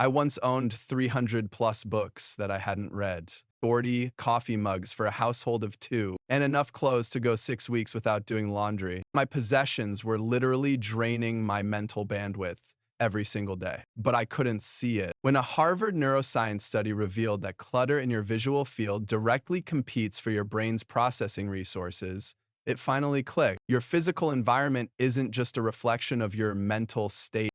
I once owned 300 plus books that I hadn't read, 40 coffee mugs for a household of two, and enough clothes to go 6 weeks without doing laundry. My possessions were literally draining my mental bandwidth every single day, but I couldn't see it. When a Harvard neuroscience study revealed that clutter in your visual field directly competes for your brain's processing resources, it finally clicked. Your physical environment isn't just a reflection of your mental state.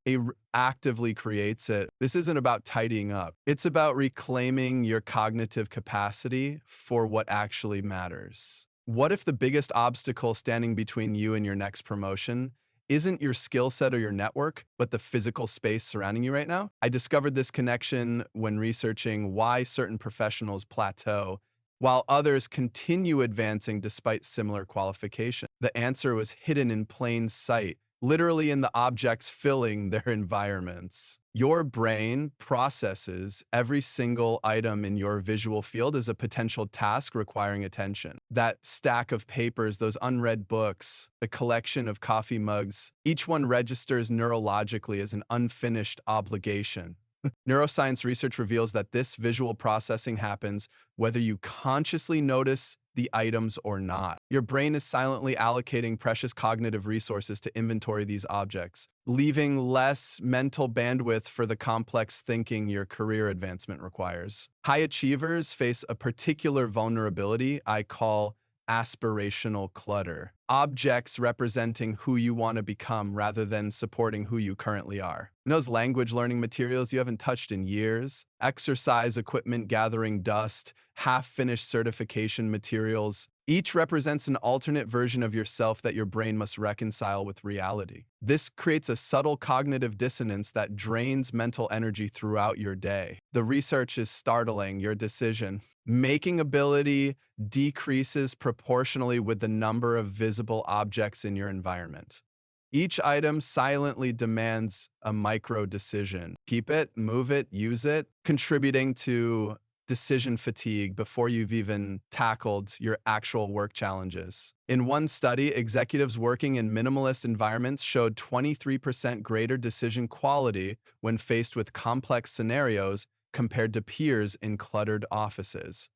Actively creates it. This isn't about tidying up. It's about reclaiming your cognitive capacity for what actually matters. What if the biggest obstacle standing between you and your next promotion isn't your skill set or your network, but the physical space surrounding you right now? I discovered this connection when researching why certain professionals plateau while others continue advancing despite similar qualification. The answer was hidden in plain sight, literally in the objects filling their environments. Your brain processes every single item in your visual field as a potential task requiring attention. That stack of papers, those unread books, the collection of coffee mugs, each one registers neurologically as an unfinished obligation. Neuroscience research reveals that this visual processing happens whether you consciously notice the items or not. Your brain is silently allocating precious cognitive resources to inventory these objects, leaving less mental bandwidth for the complex thinking your career advancement requires. High achievers face a particular vulnerability I call aspirational clutter. Objects representing who you want to become rather than supporting who you currently are. And those language learning materials you haven't touched in years, exercise equipment gathering dust, half-finished certification materials, each represents an alternate version of yourself that your brain must reconcile with reality. This creates a subtle cognitive dissonance that drains mental energy throughout your day. The research is startling. Your decision making ability decreases proportionally with the number of visible objects in your environment. Each item silently demands a micro decision. Keep it, move it, use it, contributing to decision fatigue before you've even tackled your actual work challenges. In one study, executives working in minimalist environments showed 23% greater decision quality when faced with complex scenarios compared to peers in cluttered offices.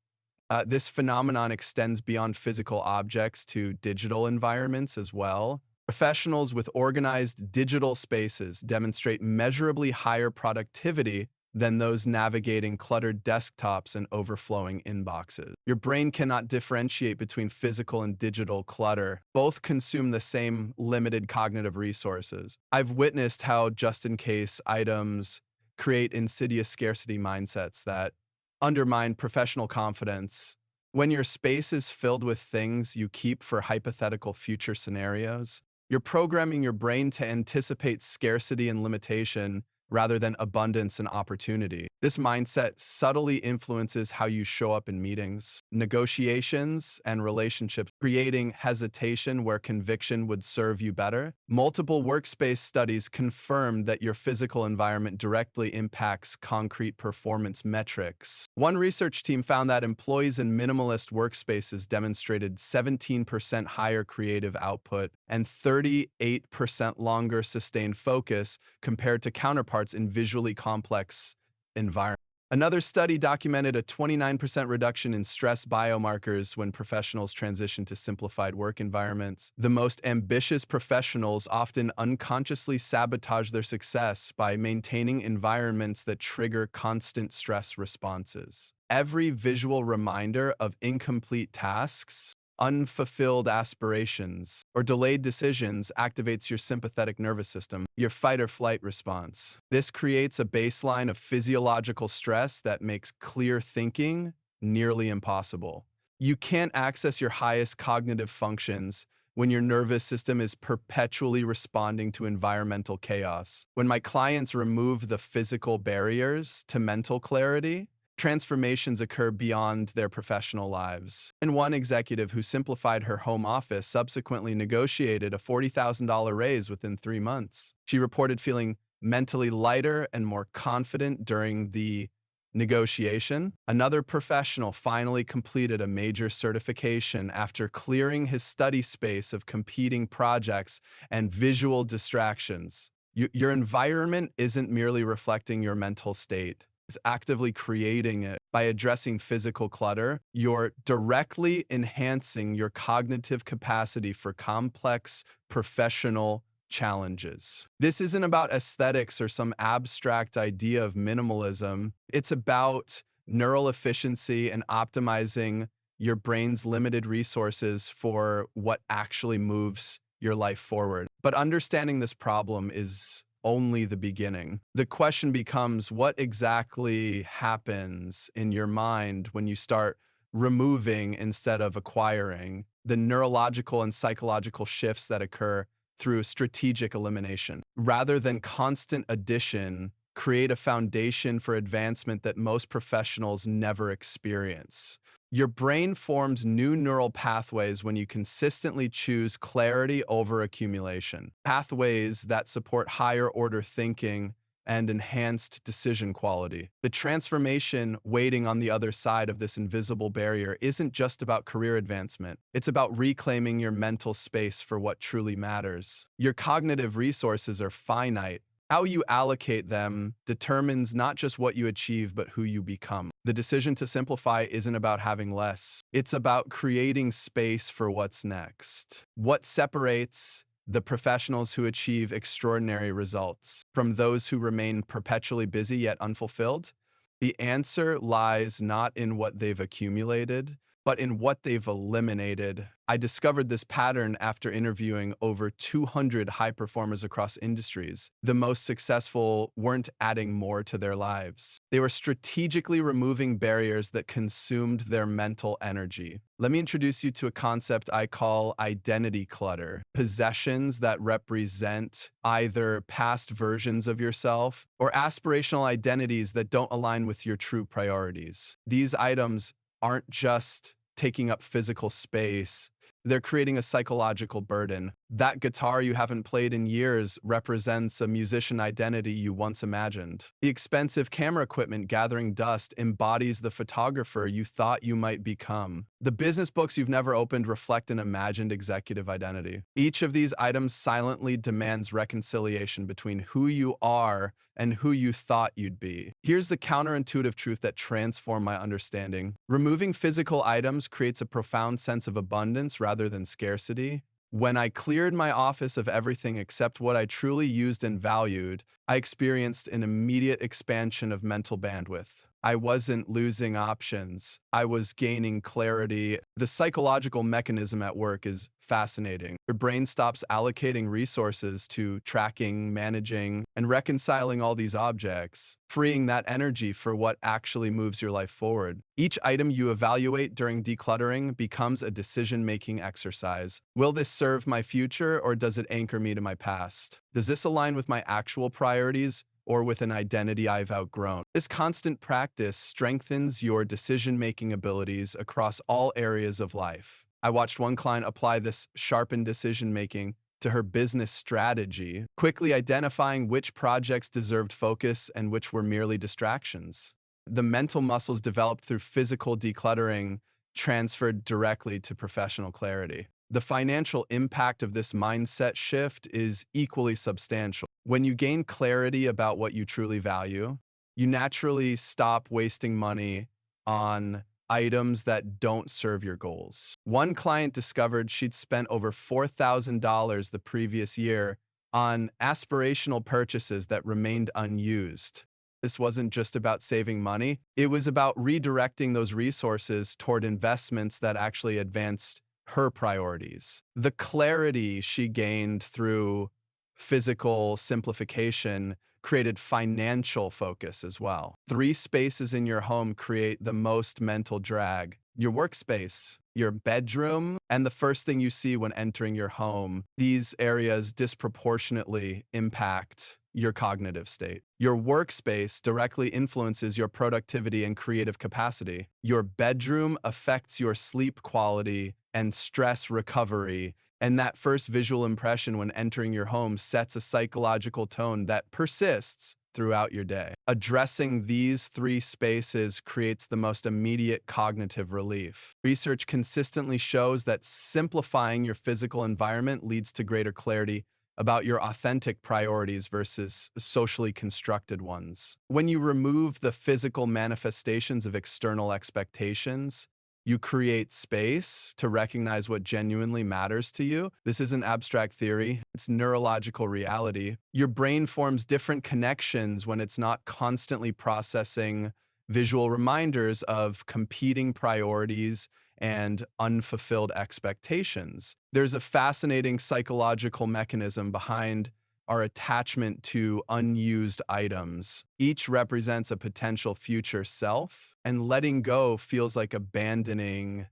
This phenomenon extends beyond physical objects to digital environments as well. Professionals with organized digital spaces demonstrate measurably higher productivity than those navigating cluttered desktops and overflowing inboxes. Your brain cannot differentiate between physical and digital clutter. Both consume the same limited cognitive resources. I've witnessed how just-in-case items create insidious scarcity mindsets that undermine professional confidence. When your space is filled with things you keep for hypothetical future scenarios, you're programming your brain to anticipate scarcity and limitation rather than abundance and opportunity. This mindset subtly influences how you show up in meetings, negotiations, and relationships, creating hesitation where conviction would serve you better. Multiple workspace studies confirm that your physical environment directly impacts concrete performance metrics. One research team found that employees in minimalist workspaces demonstrated 17% higher creative output and 38% longer sustained focus compared to counterparts in visually complex environments. Another study documented a 29% reduction in stress biomarkers when professionals transition to simplified work environments. The most ambitious professionals often unconsciously sabotage their success by maintaining environments that trigger constant stress responses. Every visual reminder of incomplete tasks, unfulfilled aspirations, or delayed decisions activates your sympathetic nervous system, your fight or flight response. This creates a baseline of physiological stress that makes clear thinking nearly impossible. You can't access your highest cognitive functions when your nervous system is perpetually responding to environmental chaos. When my clients remove the physical barriers to mental clarity, transformations occur beyond their professional lives. And one executive who simplified her home office subsequently negotiated a $40,000 raise within 3 months. She reported feeling mentally lighter and more confident during the negotiation. Another professional finally completed a major certification after clearing his study space of competing projects and visual distractions. Your environment isn't merely reflecting your mental state. It's actively creating it. By addressing physical clutter, you're directly enhancing your cognitive capacity for complex professional challenges. This isn't about aesthetics or some abstract idea of minimalism. It's about neural efficiency and optimizing your brain's limited resources for what actually moves your life forward. But understanding this problem is only the beginning. The question becomes, what exactly happens in your mind when you start removing instead of acquiring? The neurological and psychological shifts that occur through strategic elimination. Rather than constant addition, create a foundation for advancement that most professionals never experience. Your brain forms new neural pathways when you consistently choose clarity over accumulation. Pathways that support higher order thinking and enhanced decision quality. The transformation waiting on the other side of this invisible barrier isn't just about career advancement. It's about reclaiming your mental space for what truly matters. Your cognitive resources are finite. How you allocate them determines not just what you achieve, but who you become. The decision to simplify isn't about having less. It's about creating space for what's next. What separates the professionals who achieve extraordinary results from those who remain perpetually busy yet unfulfilled? The answer lies not in what they've accumulated, but in what they've eliminated. I discovered this pattern after interviewing over 200 high performers across industries. The most successful weren't adding more to their lives. They were strategically removing barriers that consumed their mental energy. Let me introduce you to a concept I call identity clutter. Possessions that represent either past versions of yourself or aspirational identities that don't align with your true priorities. These items aren't just taking up physical space, they're creating a psychological burden. That guitar you haven't played in years represents a musician identity you once imagined. The expensive camera equipment gathering dust embodies the photographer you thought you might become. The business books you've never opened reflect an imagined executive identity. Each of these items silently demands reconciliation between who you are and who you thought you'd be. Here's the counterintuitive truth that transformed my understanding. Removing physical items creates a profound sense of abundance rather than scarcity. When I cleared my office of everything except what I truly used and valued, I experienced an immediate expansion of mental bandwidth. I wasn't losing options. I was gaining clarity. The psychological mechanism at work is fascinating. Your brain stops allocating resources to tracking, managing, and reconciling all these objects, freeing that energy for what actually moves your life forward. Each item you evaluate during decluttering becomes a decision-making exercise. Will this serve my future, or does it anchor me to my past? Does this align with my actual priorities, or with an identity I've outgrown? This constant practice strengthens your decision-making abilities across all areas of life. I watched one client apply this sharpened decision-making to her business strategy, quickly identifying which projects deserved focus and which were merely distractions. The mental muscles developed through physical decluttering transferred directly to professional clarity. The financial impact of this mindset shift is equally substantial. When you gain clarity about what you truly value, you naturally stop wasting money on items that don't serve your goals. One client discovered she'd spent over $4,000 the previous year on aspirational purchases that remained unused. This wasn't just about saving money, it was about redirecting those resources toward investments that actually advanced her priorities. The clarity she gained through physical simplification created financial focus as well. 3 spaces in your home create the most mental drag: your workspace, your bedroom, and the first thing you see when entering your home. These areas disproportionately impact your cognitive state. Your workspace directly influences your productivity and creative capacity. Your bedroom affects your sleep quality and stress recovery, and that first visual impression when entering your home sets a psychological tone that persists throughout your day. Addressing these 3 spaces creates the most immediate cognitive relief. Research consistently shows that simplifying your physical environment leads to greater clarity about your authentic priorities versus socially constructed ones. When you remove the physical manifestations of external expectations, you create space to recognize what genuinely matters to you. This isn't abstract theory, it's neurological reality. Your brain forms different connections when it's not constantly processing visual reminders of competing priorities and unfulfilled expectations. There's a fascinating psychological mechanism behind our attachment to unused items. Each represents a potential future self, and letting go feels like abandoning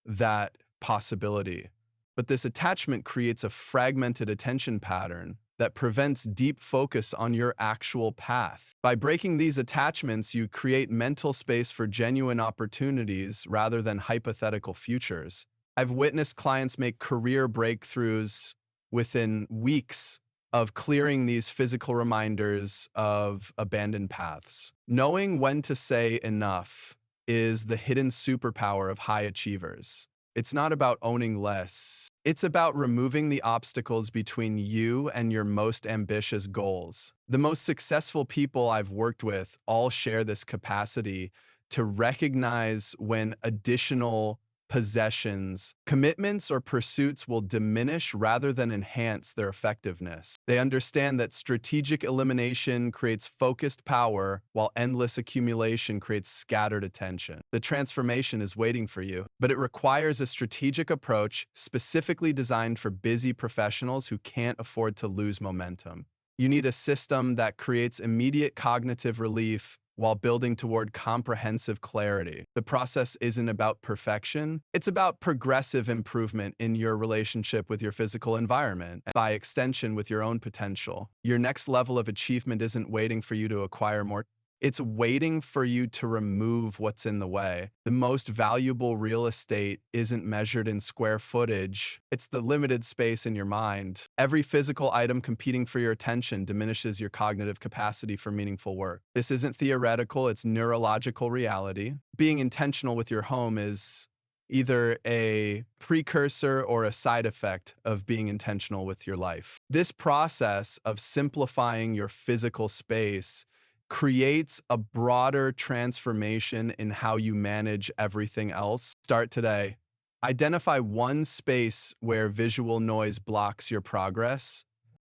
that possibility. But this attachment creates a fragmented attention pattern that prevents deep focus on your actual path. By breaking these attachments, you create mental space for genuine opportunities rather than hypothetical futures. I've witnessed clients make career breakthroughs within weeks of clearing these physical reminders of abandoned paths. Knowing when to say enough is the hidden superpower of high achievers. It's not about owning less. It's about removing the obstacles between you and your most ambitious goals. The most successful people I've worked with all share this capacity to recognize when additional possessions, commitments, or pursuits will diminish rather than enhance their effectiveness. They understand that strategic elimination creates focused power, while endless accumulation creates scattered attention. The transformation is waiting for you, but it requires a strategic approach specifically designed for busy professionals who can't afford to lose momentum. You need a system that creates immediate cognitive relief while building toward comprehensive clarity. The process isn't about perfection, it's about progressive improvement in your relationship with your physical environment, and by extension with your own potential. Your next level of achievement isn't waiting for you to acquire more. It's waiting for you to remove what's in the way. The most valuable real estate isn't measured in square footage. It's the limited space in your mind. Every physical item competing for your attention diminishes your cognitive capacity for meaningful work. This isn't theoretical, it's neurological reality. Being intentional with your home is either a precursor or a side effect of being intentional with your life. This process of simplifying your physical space creates a broader transformation in how you manage everything else. Start today. Identify one space where visual noise blocks your progress.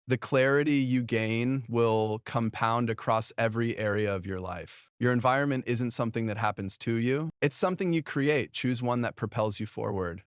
The clarity you gain will compound across every area of your life. Your environment isn't something that happens to you. It's something you create. Choose one that propels you forward.